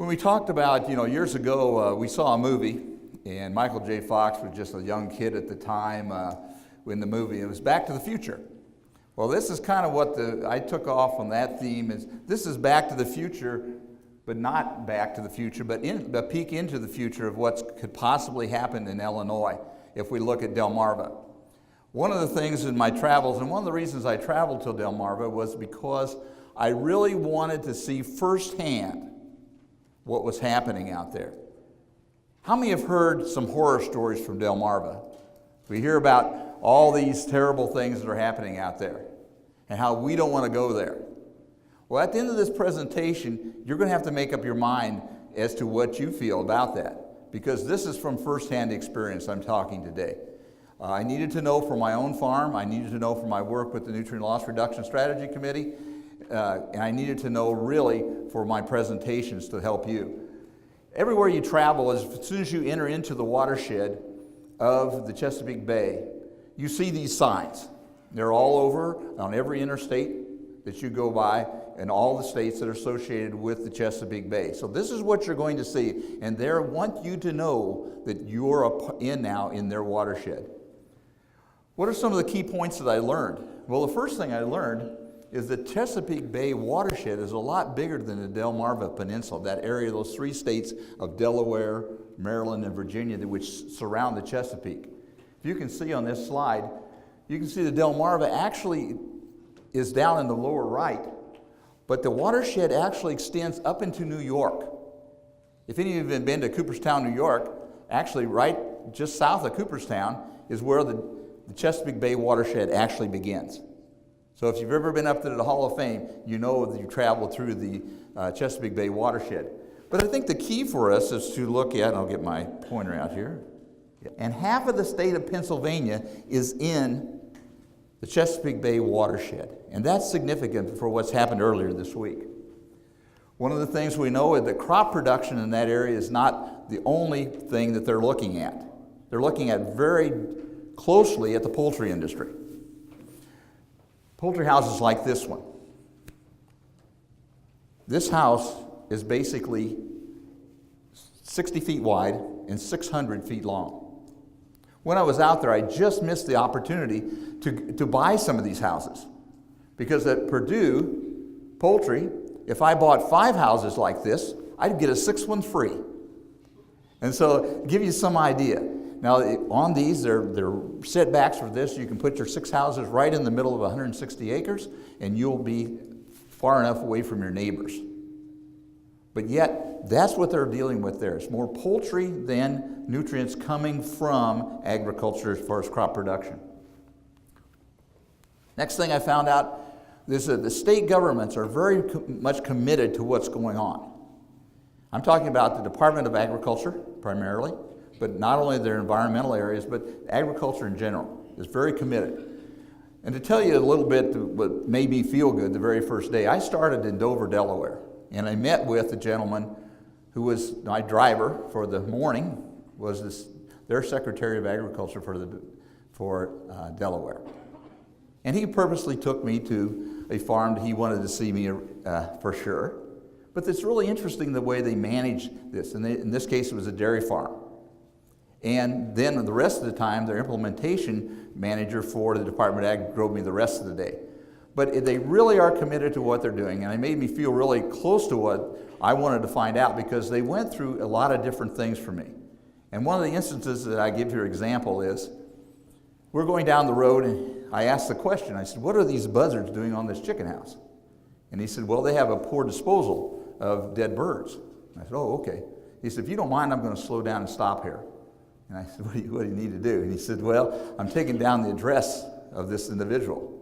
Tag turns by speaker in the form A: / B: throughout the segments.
A: When we talked about, years ago, we saw a movie, and Michael J. Fox was just a young kid at the time in the movie. It was Back to the Future. Well, this is kind of what I took off on that theme. This is Back to the Future, but not Back to the Future, but a peek into the future of what could possibly happen in Illinois if we look at Delmarva. One of the things in my travels, and one of the reasons I traveled to Delmarva was because I really wanted to see firsthand what was happening out there. How many have heard some horror stories from Delmarva? We hear about all these terrible things that are happening out there and how we don't want to go there. Well, at the end of this presentation, you're going to have to make up your mind as to what you feel about that, because this is from firsthand experience I'm talking today. I needed to know for my own farm, I needed to know for my work with the Nutrient Loss Reduction Strategy Committee, and I needed to know really for my presentations to help you. Everywhere you travel, as soon as you enter into the watershed of the Chesapeake Bay, you see these signs. They're all over on every interstate that you go by in all the states that are associated with the Chesapeake Bay. So this is what you're going to see, and they want you to know that you're now in their watershed. What are some of the key points that I learned? Well, the first thing I learned is the Chesapeake Bay watershed is a lot bigger than the Delmarva Peninsula, that area, those three states of Delaware, Maryland, and Virginia, which surround the Chesapeake. If you can see on this slide, you can see the Delmarva actually is down in the lower right, but the watershed actually extends up into New York. If any of you have been to Cooperstown, New York, actually right just south of Cooperstown is where the Chesapeake Bay watershed actually begins. So if you've ever been up to the Hall of Fame, you know that you traveled through the Chesapeake Bay watershed. But I think the key for us is to look at, and I'll get my pointer out here, and half of the state of Pennsylvania is in the Chesapeake Bay watershed. And that's significant for what's happened earlier this week. One of the things we know is that crop production in that area is not the only thing that they're looking at. They're looking at very closely at the poultry industry. Poultry houses like this one. This house is basically 60 feet wide and 600 feet long. When I was out there, I just missed the opportunity to buy some of these houses. Because at Purdue Poultry, if I bought 5 houses like this, I'd get a 6th one free. And so, give you some idea. Now, on these, there are setbacks for this. You can put your 6 houses right in the middle of 160 acres, and you'll be far enough away from your neighbors. But yet, that's what they're dealing with there. It's more poultry than nutrients coming from agriculture as far as crop production. Next thing I found out is that the state governments are very much committed to what's going on. I'm talking about the Department of Agriculture, primarily, but not only their environmental areas, but agriculture in general is very committed. And to tell you a little bit what made me feel good the very first day, I started in Dover, Delaware, and I met with a gentleman who was my driver for the morning, was their Secretary of Agriculture for Delaware. And he purposely took me to a farm that he wanted to see me for sure. But it's really interesting the way they manage this. And in this case, it was a dairy farm. And then the rest of the time, their implementation manager for the Department of Ag drove me the rest of the day. But they really are committed to what they're doing, and it made me feel really close to what I wanted to find out, because they went through a lot of different things for me. And one of the instances that I give you an example is, we're going down the road, and I asked the question, I said, what are these buzzards doing on this chicken house? And he said, well, they have a poor disposal of dead birds. I said, oh, okay. He said, if you don't mind, I'm going to slow down and stop here. And I said, what do you need to do? And he said, well, I'm taking down the address of this individual.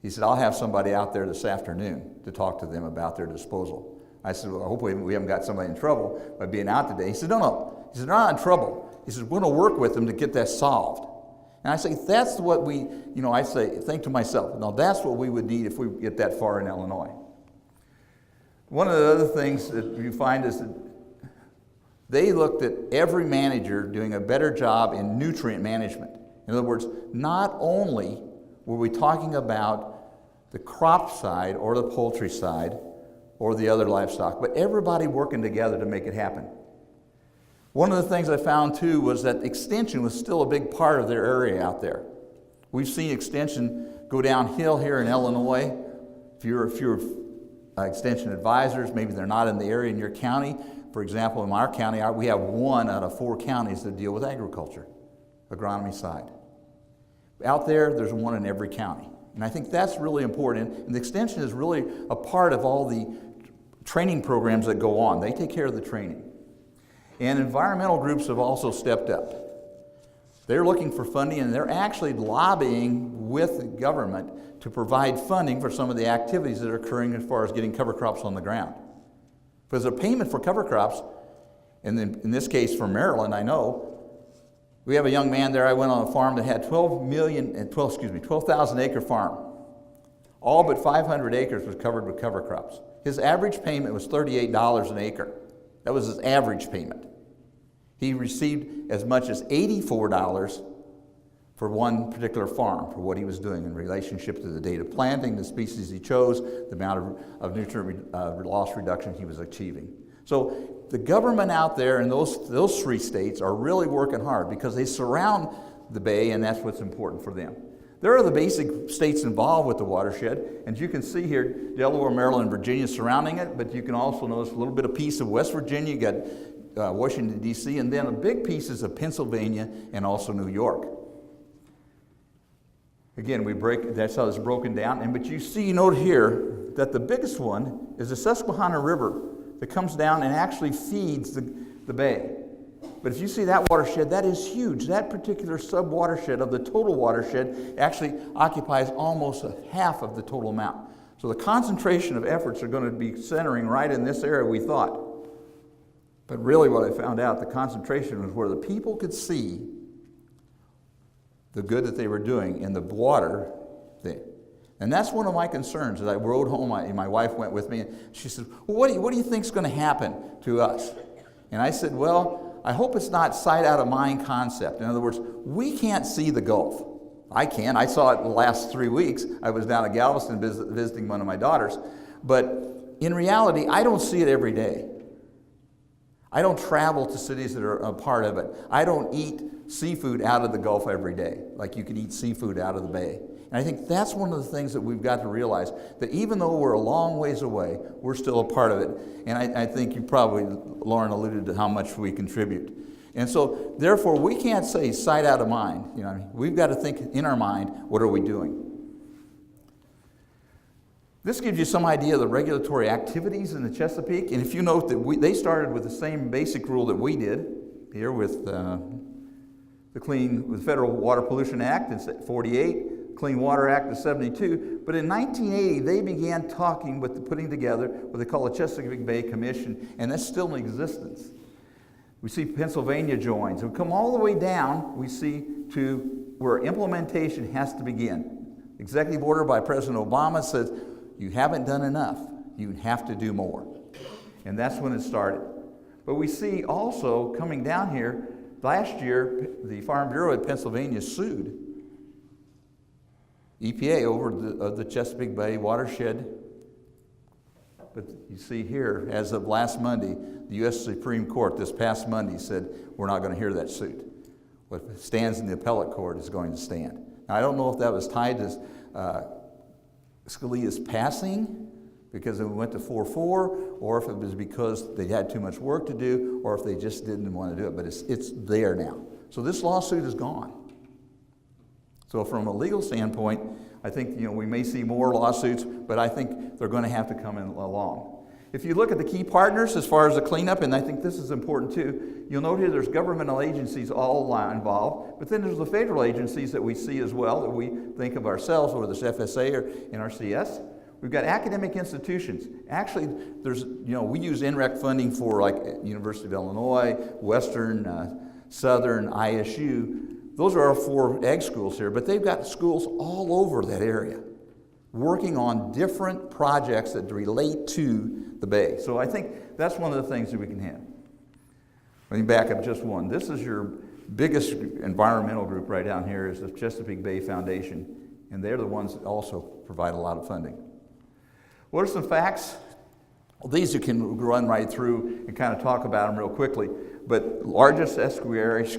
A: He said, I'll have somebody out there this afternoon to talk to them about their disposal. I said, well, hopefully we haven't got somebody in trouble by being out today. He said, no. He said, they're not in trouble. He said, we're going to work with them to get that solved. And I say, that's what I think to myself, now that's what we would need if we get that far in Illinois. One of the other things that you find is that they looked at every manager doing a better job in nutrient management. In other words, not only were we talking about the crop side or the poultry side, or the other livestock, but everybody working together to make it happen. One of the things I found too was that extension was still a big part of their area out there. We've seen extension go downhill here in Illinois. If you're extension advisors, maybe they're not in the area in your county. For example, in our county, we have 1 out of 4 counties that deal with agriculture, agronomy side. Out there, there's 1 in every county. And I think that's really important. And the extension is really a part of all the training programs that go on. They take care of the training. And environmental groups have also stepped up. They're looking for funding, and they're actually lobbying with the government to provide funding for some of the activities that are occurring as far as getting cover crops on the ground. Because a payment for cover crops, and in this case for Maryland, I know, we have a young man there. I went on a farm that had 12,000 acre farm. All but 500 acres was covered with cover crops. His average payment was $38 an acre. That was his average payment. He received as much as $84 for one particular farm for what he was doing in relationship to the date of planting, the species he chose, the amount of nutrient loss reduction he was achieving. So the government out there in those 3 states are really working hard because they surround the bay, and that's what's important for them. There are the basic states involved with the watershed, and you can see here Delaware, Maryland, and Virginia surrounding it, but you can also notice a little bit of piece of West Virginia. You got Washington, D.C., and then a big pieces of Pennsylvania and also New York. Again, that's how it's broken down. But you note here that the biggest one is the Susquehanna River that comes down and actually feeds the bay. But if you see that watershed, that is huge. That particular sub-watershed of the total watershed actually occupies almost half of the total amount. So the concentration of efforts are going to be centering right in this area, we thought. But really what I found out, the concentration was where the people could see the good that they were doing in the water thing. And that's one of my concerns. As I rode home, my wife went with me, and she said, well, what do you think is going to happen to us? And I said, well, I hope it's not sight out of mind concept. In other words, we can't see the Gulf. I can. I saw it the last 3 weeks. I was down at Galveston visiting one of my daughters. But in reality, I don't see it every day. I don't travel to cities that are a part of it. I don't eat seafood out of the Gulf every day, like you can eat seafood out of the bay. And I think that's one of the things that we've got to realize, that even though we're a long ways away, we're still a part of it. And I think you probably, Lauren, alluded to how much we contribute. And so, therefore, we can't say sight out of mind. You know what I mean? We've got to think in our mind, what are we doing? This gives you some idea of the regulatory activities in the Chesapeake. And if you note that they started with the same basic rule that we did here with the Federal Water Pollution Act in 48, Clean Water Act of 72. But in 1980, they began putting together what they call the Chesapeake Bay Commission, and that's still in existence. We see Pennsylvania joins. We come all the way down, we see to where implementation has to begin. Executive order by President Obama says, you haven't done enough. You have to do more. And that's when it started. But we see also coming down here, last year, the Farm Bureau of Pennsylvania sued EPA over the Chesapeake Bay watershed. But you see here, as of last Monday, the U.S. Supreme Court this past Monday said, we're not going to hear that suit. What stands in the appellate court is going to stand. Now, I don't know if that was tied to Scalia's passing, because it went to 4-4, or if it was because they had too much work to do, or if they just didn't want to do it. But it's there now. So this lawsuit is gone. So from a legal standpoint, I think we may see more lawsuits, but I think they're going to have to come in along. If you look at the key partners as far as the cleanup, and I think this is important too, you'll note here there's governmental agencies all involved, but then there's the federal agencies that we see as well, that we think of ourselves, whether it's FSA or NRCS. We've got academic institutions. Actually, we use NREC funding for like University of Illinois, Western, Southern, ISU. Those are our 4 ag schools here, but they've got schools all over that area working on different projects that relate to the bay. So I think that's one of the things that we can have. Let me back up just one. This is your biggest environmental group right down here, is the Chesapeake Bay Foundation, and they're the ones that also provide a lot of funding. What are some facts? Well, these you can run right through and kind of talk about them real quickly. But largest estuary,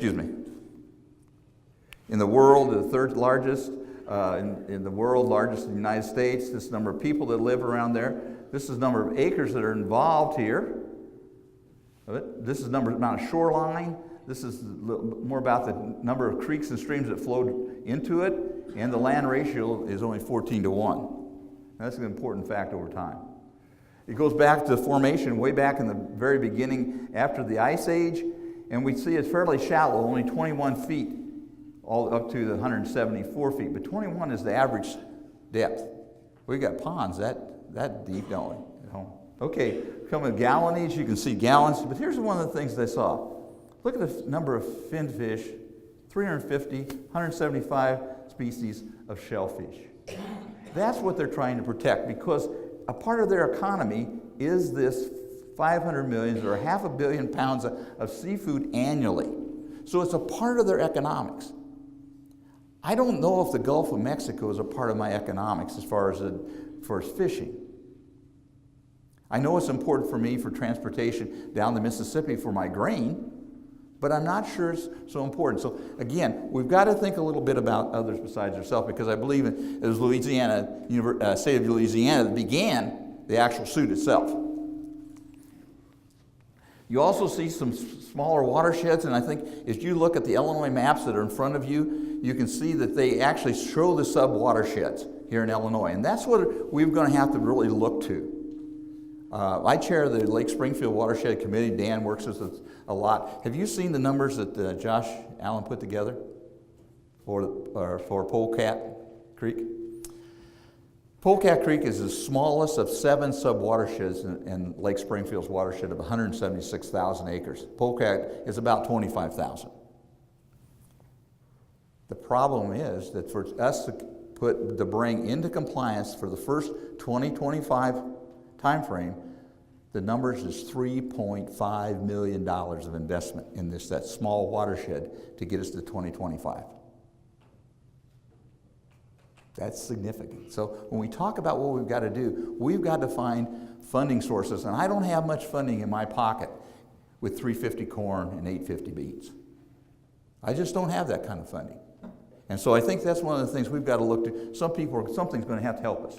A: in the world, the third largest in the world, largest in the United States. This number of people that live around there. This is the number of acres that are involved here. This is the amount of shoreline. This is more about the number of creeks and streams that flow into it. And the land ratio is only 14-1. That's an important fact over time. It goes back to the formation way back in the very beginning after the Ice Age. And we see it's fairly shallow, only 21 feet, all up to the 174 feet. But 21 is the average depth. We got ponds that deep, don't we? Okay, come with gallonage, you can see gallons. But here's one of the things they saw. Look at the number of finfish, 350, 175 species of shellfish. That's what they're trying to protect, because a part of their economy is this 500 million or 500 million pounds of seafood annually. So it's a part of their economics. I don't know if the Gulf of Mexico is a part of my economics as far as fishing. I know it's important for me for transportation down the Mississippi for my grain, but I'm not sure it's so important. So again, we've got to think a little bit about others besides ourselves, because I believe it was Louisiana, state of Louisiana that began the actual suit itself. You also see some smaller watersheds, and I think if you look at the Illinois maps that are in front of you, you can see that they actually show the sub-watersheds here in Illinois, and that's what we're going to have to really look to. I chair the Lake Springfield Watershed Committee. Dan works with us a lot. Have you seen the numbers that Josh Allen put together for Polecat Creek? Polecat Creek is the smallest of 7 sub-watersheds in Lake Springfield's watershed of 176,000 acres. Polecat is about 25,000. The problem is that for us to bring into compliance for the first 2025 time frame, the numbers is $3.5 million of investment in that small watershed to get us to 2025. That's significant. So when we talk about what we've got to do, we've got to find funding sources, and I don't have much funding in my pocket with 350 corn and 850 beans. I just don't have that kind of funding. And so I think that's one of the things we've got to look to. Something's going to have to help us.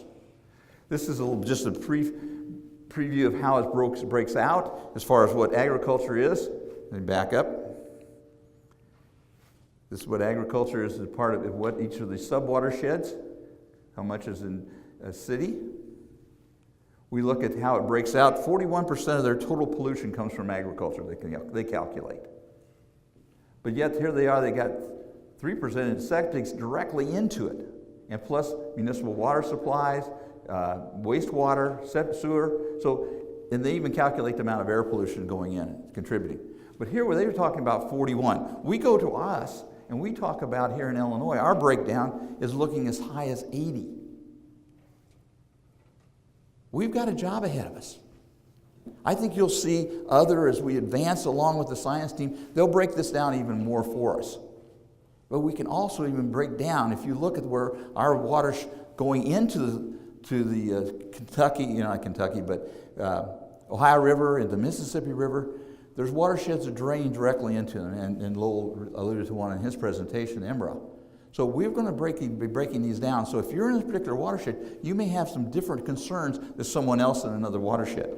A: This is just a preview of how it breaks out as far as what agriculture is. Let me back up. This is what agriculture is, as part of what each of the sub-watersheds, how much is in a city. We look at how it breaks out. 41% of their total pollution comes from agriculture, they calculate. But yet here they are, they got 3% in septics directly into it, and plus municipal water supplies, wastewater, sewer. So, and they even calculate the amount of air pollution going in, contributing. But here, where they were talking about 41, we go to us, and we talk about here in Illinois, our breakdown is looking as high as 80. We've got a job ahead of us. I think you'll see as we advance along with the science team, they'll break this down even more for us. But we can also even break down, if you look at where our water's going into the Kentucky, not Kentucky, but Ohio River and the Mississippi River, there's watersheds that drain directly into them, and Lowell alluded to one in his presentation, Embra. So we're going to be breaking these down. So if you're in a particular watershed, you may have some different concerns than someone else in another watershed.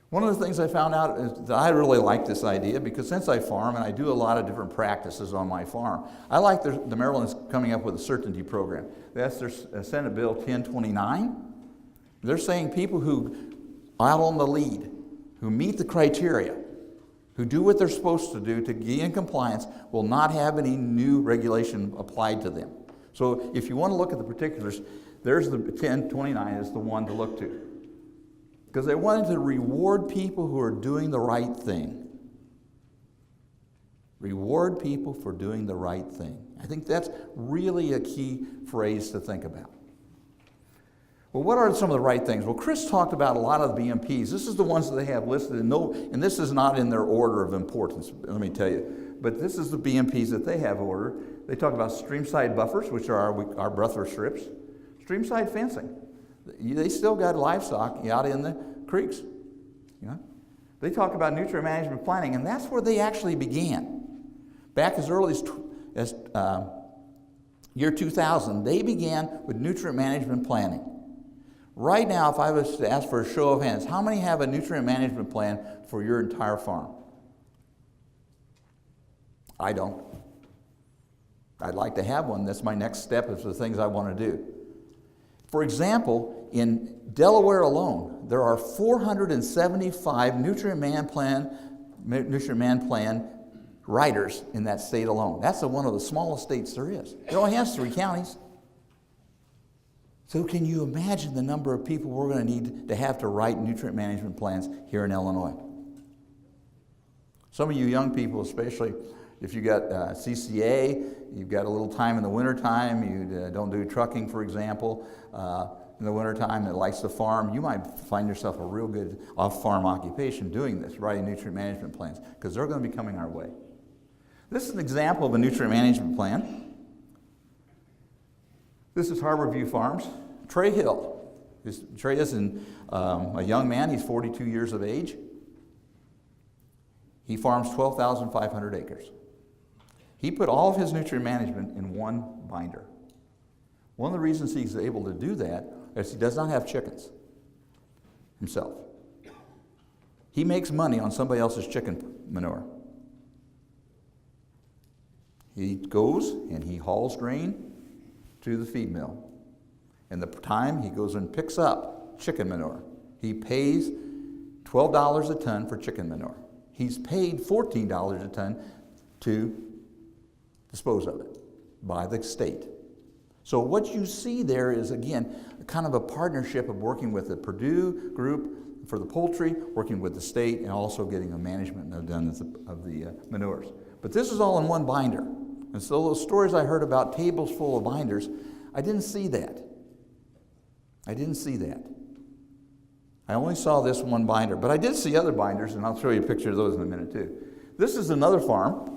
A: One of the things I found out is that I really like this idea, because since I farm and I do a lot of different practices on my farm, I like the Maryland's coming up with a certainty program. That's their Senate Bill 1029. They're saying people who out on the lead, who meet the criteria, who do what they're supposed to do to be in compliance, will not have any new regulation applied to them. So if you want to look at the particulars, there's the 1029 is the one to look to. Because they wanted to reward people who are doing the right thing. Reward people for doing the right thing. I think that's really a key phrase to think about. Well, what are some of the right things? Well, Chris talked about a lot of the BMPs. This is the ones that they have listed, and this is not in their order of importance, let me tell you. But this is the BMPs that they have ordered. They talk about streamside buffers, which are our buffer strips, streamside fencing. They still got livestock out in the creeks. You know? They talk about nutrient management planning, and that's where they actually began. Back as early as year 2000, they began with nutrient management planning. Right now, if I was to ask for a show of hands, how many have a nutrient management plan for your entire farm? I don't. I'd like to have one. That's my next step of the things I want to do. For example, in Delaware alone, there are 475 nutrient man plan writers in that state alone. That's one of the smallest states there is. It only has 3 counties. So can you imagine the number of people we're going to need to have to write nutrient management plans here in Illinois? Some of you young people, especially if you got CCA, you've got a little time in the wintertime, you don't do trucking, for example, in the wintertime that likes to farm, you might find yourself a real good off-farm occupation doing this, writing nutrient management plans, because they're going to be coming our way. This is an example of a nutrient management plan. This is Harborview Farms. Trey Hill. Trey is a young man. He's 42 years of age. He farms 12,500 acres. He put all of his nutrient management in one binder. One of the reasons he's able to do that is he does not have chickens himself. He makes money on somebody else's chicken manure. He goes and he hauls grain to the feed mill. And the time he goes and picks up chicken manure. He pays $12 a ton for chicken manure. He's paid $14 a ton to dispose of it by the state. So what you see there is, again, kind of a partnership of working with the Purdue group for the poultry, working with the state, and also getting a management done of the manures. But this is all in one binder. And so those stories I heard about tables full of binders, I didn't see that. I didn't see that. I only saw this one binder, but I did see other binders, and I'll show you a picture of those in a minute too. This is another farm,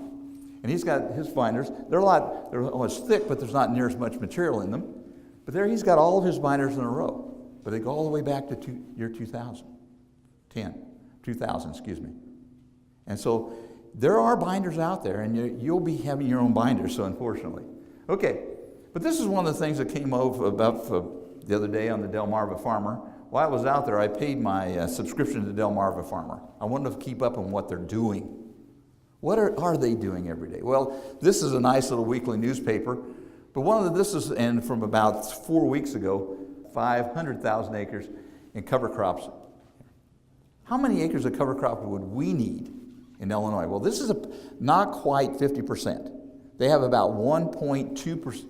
A: and he's got his binders. They're almost thick, but there's not near as much material in them. But there he's got all of his binders in a row, but they go all the way back to year 2000, excuse me. And so there are binders out there, and you'll be having your own binders, so unfortunately. Okay, but this is one of the things that came over about the other day on the Delmarva Farmer. While I was out there, I paid my subscription to Delmarva Farmer. I wanted to keep up on what they're doing. What are they doing every day? Well, this is a nice little weekly newspaper, but this is, and from about 4 weeks ago, 500,000 acres in cover crops. How many acres of cover crop would we need in Illinois? Well, this is not quite 50%. They have about 1.2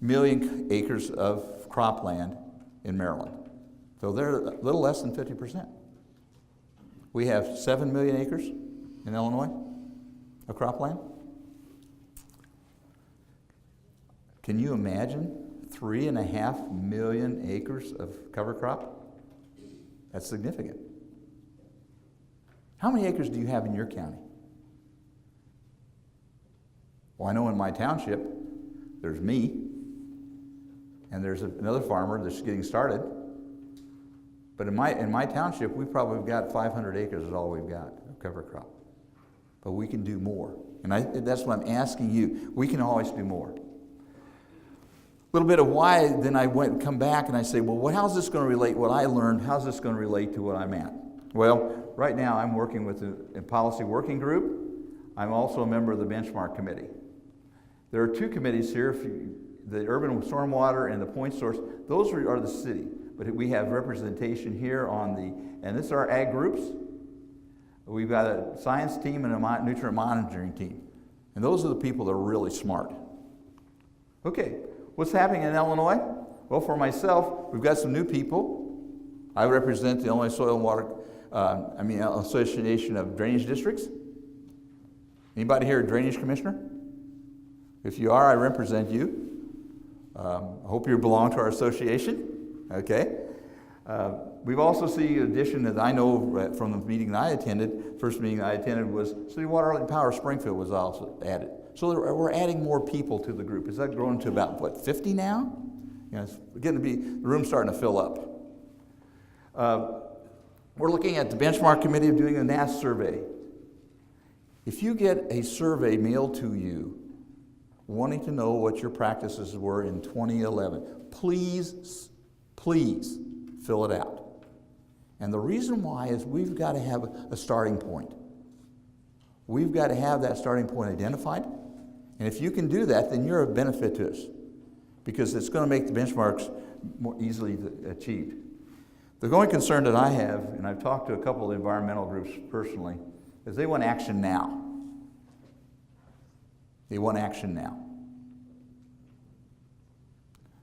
A: million acres of cropland in Maryland. So they're a little less than 50%. We have 7 million acres in Illinois of cropland. Can you imagine 3.5 million acres of cover crop? That's significant. How many acres do you have in your county? Well, I know in my township, there's me, and there's another farmer that's getting started. But in my township, we've probably got 500 acres is all we've got of cover crop. But we can do more. And that's what I'm asking you. We can always do more. A little bit of why, then I come back and I say, well, how's this going to relate, what I learned, how's this going to relate to what I'm at? Well, right now I'm working with a policy working group. I'm also a member of the benchmark committee. There are 2 committees here, the urban stormwater and the point source. Those are the city. But we have representation here and this is our ag groups. We've got a science team and a nutrient monitoring team. And those are the people that are really smart. Okay, what's happening in Illinois? Well, for myself, we've got some new people. I represent the Illinois Soil and Water, Association of Drainage Districts. Anybody here a drainage commissioner? If you are, I represent you. I hope you belong to our association. Okay. We've also seen an addition that I know from the meeting that I attended. First meeting I attended was City Water and Power Springfield was also added. So we're adding more people to the group. Is that growing to about, 50 now? It's getting to be, the room's starting to fill up. We're looking at the benchmark committee of doing a NAS survey. If you get a survey mailed to you wanting to know what your practices were in 2011, please fill it out. And the reason why is we've got to have a starting point. We've got to have that starting point identified. And if you can do that, then you're a benefit to us, because it's going to make the benchmarks more easily achieved. The going concern that I have, and I've talked to a couple of environmental groups personally, is they want action now. They want action now.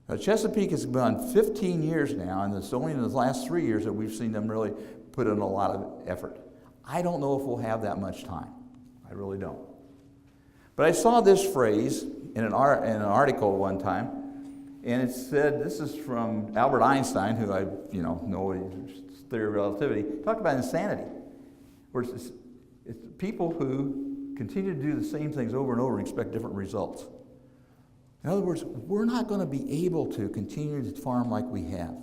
A: Now, Chesapeake has been on 15 years now, and it's only in the last 3 years that we've seen them really put in a lot of effort. I don't know if we'll have that much time. I really don't. But I saw this phrase in an article one time, and it said, this is from Albert Einstein, who I know his theory of relativity, talked about insanity, where it's people who continue to do the same things over and over and expect different results. In other words, we're not going to be able to continue to farm like we have.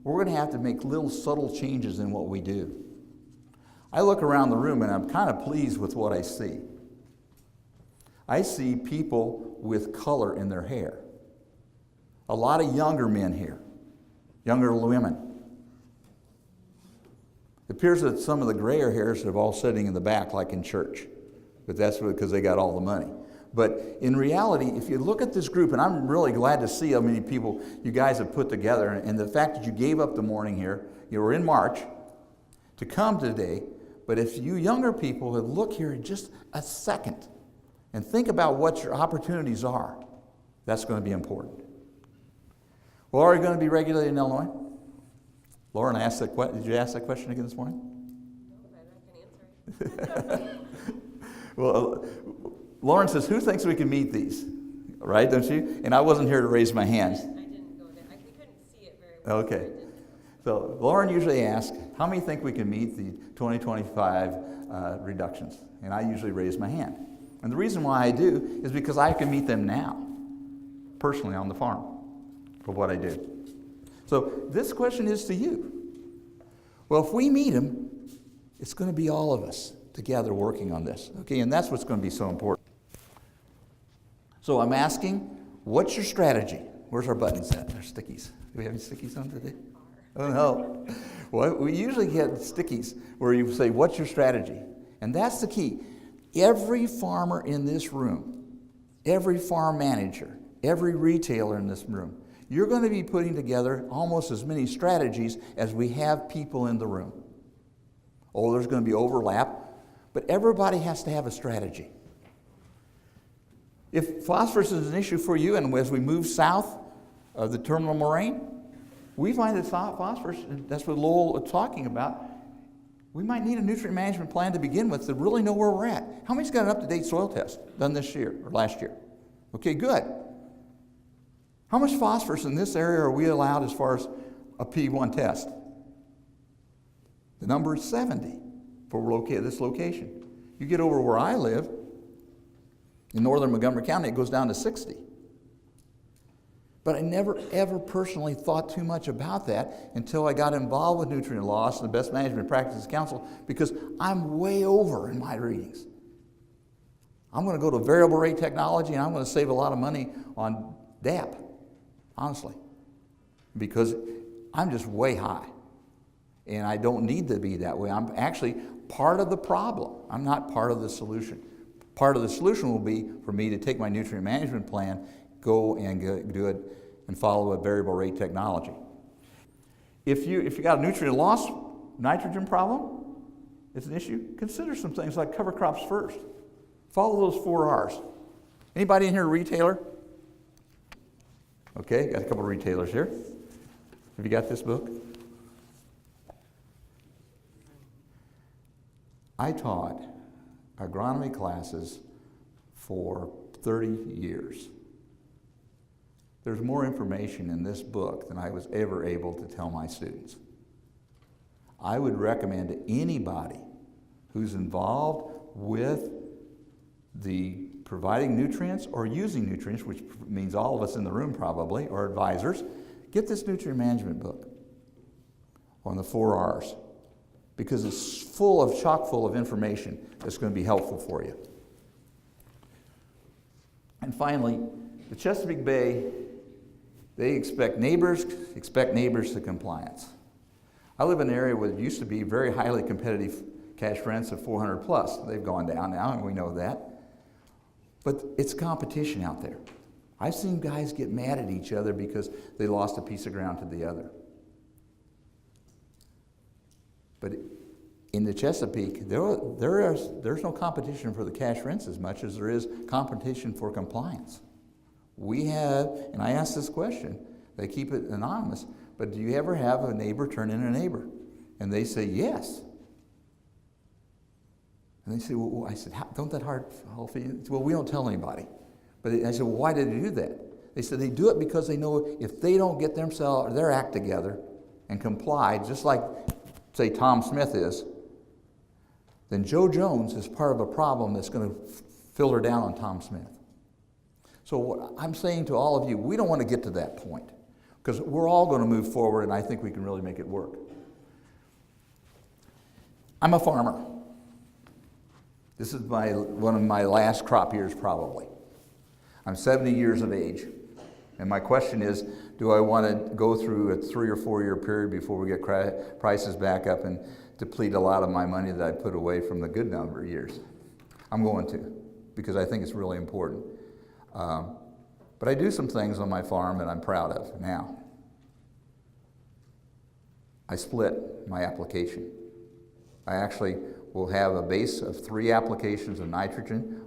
A: We're going to have to make little subtle changes in what we do. I look around the room and I'm kind of pleased with what I see. I see people with color in their hair. A lot of younger men here, younger women. It appears that some of the grayer hairs are all sitting in the back like in church, but that's because they got all the money. But in reality, if you look at this group, and I'm really glad to see how many people you guys have put together, and the fact that you gave up the morning here, you were in March, to come today, but if you younger people would look here in just a second and think about what your opportunities are, that's going to be important. Well, are you going to be regulated in Illinois? Lauren, did you ask that question again this morning?
B: No, but I can answer it.
A: Well, Lauren says, who thinks we can meet these? Right, don't you? And I wasn't here to raise my hand.
B: I didn't go there. We couldn't see it very well.
A: Okay. So Lauren usually asks, how many think we can meet the 2025 reductions? And I usually raise my hand. And the reason why I do is because I can meet them now, personally on the farm, for what I do. So this question is to you. Well, if we meet them, it's going to be all of us together working on this. Okay, and that's what's going to be so important. So I'm asking, what's your strategy? Where's our buttons at? There's stickies. Do we have any stickies on today? Oh, no. Well, we usually get stickies where you say, what's your strategy? And that's the key. Every farmer in this room, every farm manager, every retailer in this room, you're going to be putting together almost as many strategies as we have people in the room. Oh, there's going to be overlap, but everybody has to have a strategy. If phosphorus is an issue for you, and as we move south of the terminal moraine, we find that phosphorus, that's what Lowell is talking about, we might need a nutrient management plan to begin with to really know where we're at. How many's got an up-to-date soil test done this year or last year? Okay, good. How much phosphorus in this area are we allowed as far as a P1 test? The number is 70 for this location. You get over where I live, in northern Montgomery County, it goes down to 60. But I never, ever personally thought too much about that until I got involved with nutrient loss and the Best Management Practices Council, because I'm way over in my readings. I'm going to go to variable rate technology, and I'm going to save a lot of money on DAP, honestly, because I'm just way high. And I don't need to be that way. I'm actually part of the problem. I'm not part of the solution. Part of the solution will be for me to take my nutrient management plan, go and do it and follow a variable rate technology. If you got a nutrient loss nitrogen problem, it's an issue, consider some things like cover crops first. Follow those 4 R's. Anybody in here a retailer? Okay, got a couple of retailers here. Have you got this book? I taught agronomy classes for 30 years. There's more information in this book than I was ever able to tell my students. I would recommend to anybody who's involved with the providing nutrients or using nutrients, which means all of us in the room probably, or advisors, get this nutrient management book. on the 4 R's, because it's full of, chock full of information that's going to be helpful for you. And finally, the Chesapeake Bay, they expect neighbors to compliance. I live in an area where it used to be very highly competitive cash rents of 400 plus. They've gone down now, and we know that. But it's competition out there. I've seen guys get mad at each other because they lost a piece of ground to the other. But in the Chesapeake, there's no competition for the cash rents as much as there is competition for compliance. We have, and I ask this question, they keep it anonymous, but do you ever have a neighbor turn in a neighbor? And they say yes. And they say, well, I said, don't that hard fall for you? Well, we don't tell anybody. But I said, well, why did they do that? They said they do it because they know if they don't get their act together and comply, just like, say, Tom Smith is, then Joe Jones is part of a problem that's going to filter down on Tom Smith. So what I'm saying to all of you, we don't want to get to that point, because we're all going to move forward, and I think we can really make it work. I'm a farmer. This is one of my last crop years, probably. I'm 70 years of age, and my question is, do I want to go through a 3 or 4 year period before we get prices back up and deplete a lot of my money that I put away from the good number of years? I'm going to, because I think it's really important. But I do some things on my farm that I'm proud of now. I split my application. I actually will have a base of 3 applications of nitrogen,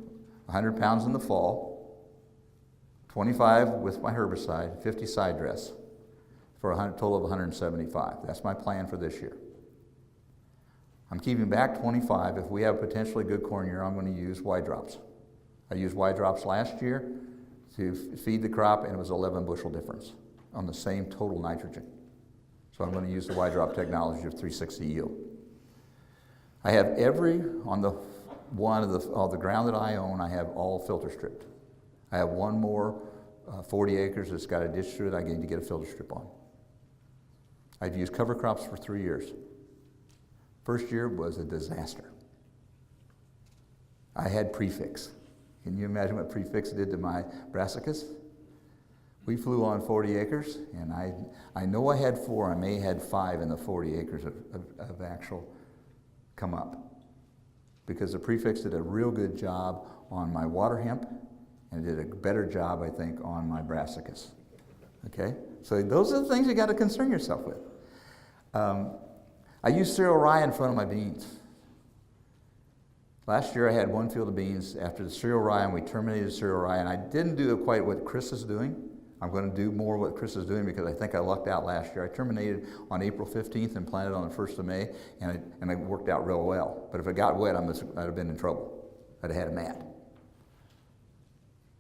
A: 100 pounds in the fall, 25 with my herbicide, 50 side dress, for a total of 175. That's my plan for this year. I'm keeping back 25. If we have a potentially good corn year, I'm going to use Y drops. I used Y drops last year to feed the crop, and it was 11 bushel difference on the same total nitrogen. So I'm going to use the Y drop technology of 360 yield. I have on the one of the ground that I own, I have all filter stripped. I have one more 40 acres that's got a ditch through it I need to get a filter strip on. I've used cover crops for 3 years. First year was a disaster. I had prefix. Can you imagine what prefix did to my brassicas? We flew on 40 acres, and I know I had 4, I may have had 5 in the 40 acres of actual come up. Because the prefix did a real good job on my water hemp, and did a better job, I think, on my brassicas. Okay? So those are the things you got to concern yourself with. I use cereal rye in front of my beans. Last year I had 1 field of beans after the cereal rye, and we terminated cereal rye, and I didn't do quite what Chris is doing. I'm going to do more what Chris is doing because I think I lucked out last year. I terminated on April 15th and planted on the 1st of May, and it worked out real well. But if it got wet, I'd have been in trouble. I'd have had a mat.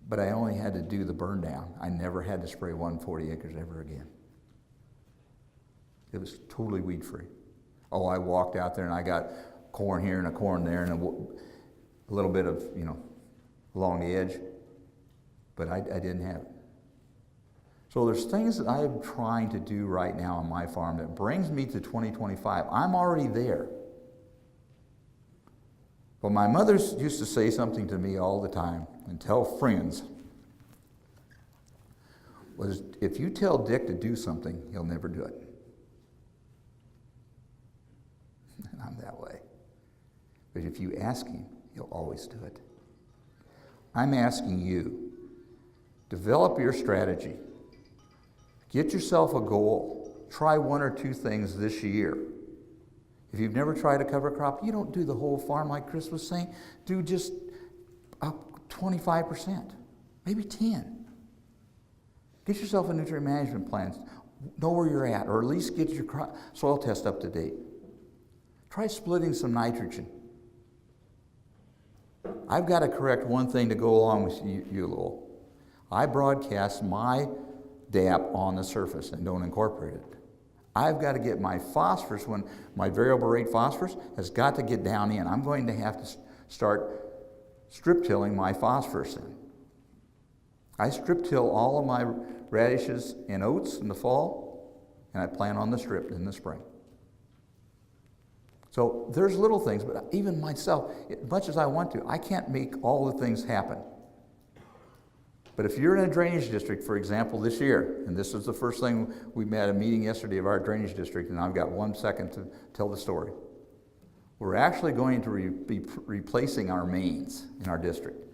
A: But I only had to do the burn down. I never had to spray 140 acres ever again. It was totally weed free. Oh, I walked out there and I got corn here and a corn there and a little bit of, along the edge, but I didn't have it. So there's things that I am trying to do right now on my farm that brings me to 2025. I'm already there. But my mother used to say something to me all the time and tell friends, was if you tell Dick to do something, he'll never do it. And I'm that way. But if you ask him, he'll always do it. I'm asking you, develop your strategy. Get yourself a goal. Try 1 or 2 things this year. If you've never tried a cover crop, you don't do the whole farm like Chris was saying. Do just 25%, maybe 10. Get yourself a nutrient management plan. Know where you're at, or at least get your soil test up to date. Try splitting some nitrogen. I've got to correct one thing to go along with you, Lowell. I broadcast my DAP on the surface and don't incorporate it. I've got to get my phosphorus, my variable rate phosphorus has got to get down in. I'm going to have to start strip tilling my phosphorus in. I strip till all of my radishes and oats in the fall, and I plant on the strip in the spring. So there's little things, but even myself, as much as I want to, I can't make all the things happen. But if you're in a drainage district, for example, this year, and this was the first thing, we had a meeting yesterday of our drainage district, and I've got 1 second to tell the story. We're actually going to be replacing our mains in our district.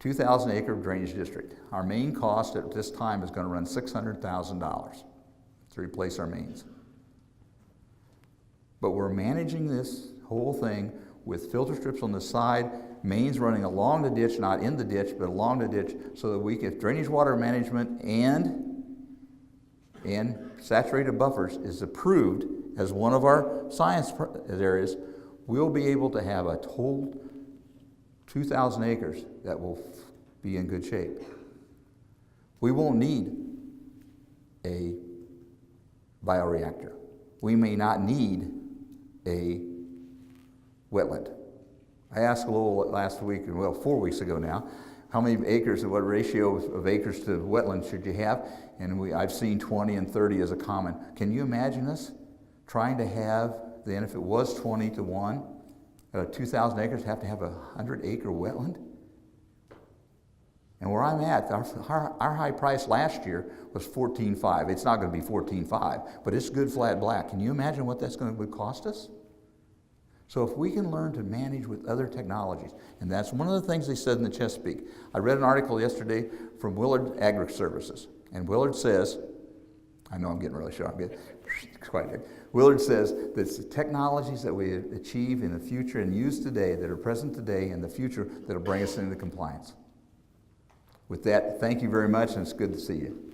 A: 2,000 acre drainage district. Our main cost at this time is going to run $600,000 to replace our mains. But we're managing this whole thing with filter strips on the side, mains running along the ditch, not in the ditch, but along the ditch, so that we can, drainage water management and saturated buffers is approved as one of our science areas, we'll be able to have a total 2,000 acres that will be in good shape. We won't need a bioreactor. We may not need a wetland. I asked Lowell last week, well, 4 weeks ago now, how many acres, what ratio of acres to wetlands should you have? And I've seen 20 and 30 as a common. Can you imagine us trying to have, then if it was 20 to 1, 2,000 acres, have to have a 100-acre wetland? And where I'm at, our high price last year was $14.5. It's not going to be $14.5, but it's good flat black. Can you imagine what that's going to cost us? So if we can learn to manage with other technologies, and that's one of the things they said in the Chesapeake. I read an article yesterday from Willard Agri Services, and Willard says, I know I'm getting really sharp, it's quite good. Willard says that it's the technologies that we achieve in the future and use today, that are present today and the future, that will bring us into compliance. With that, thank you very much, and it's good to see you.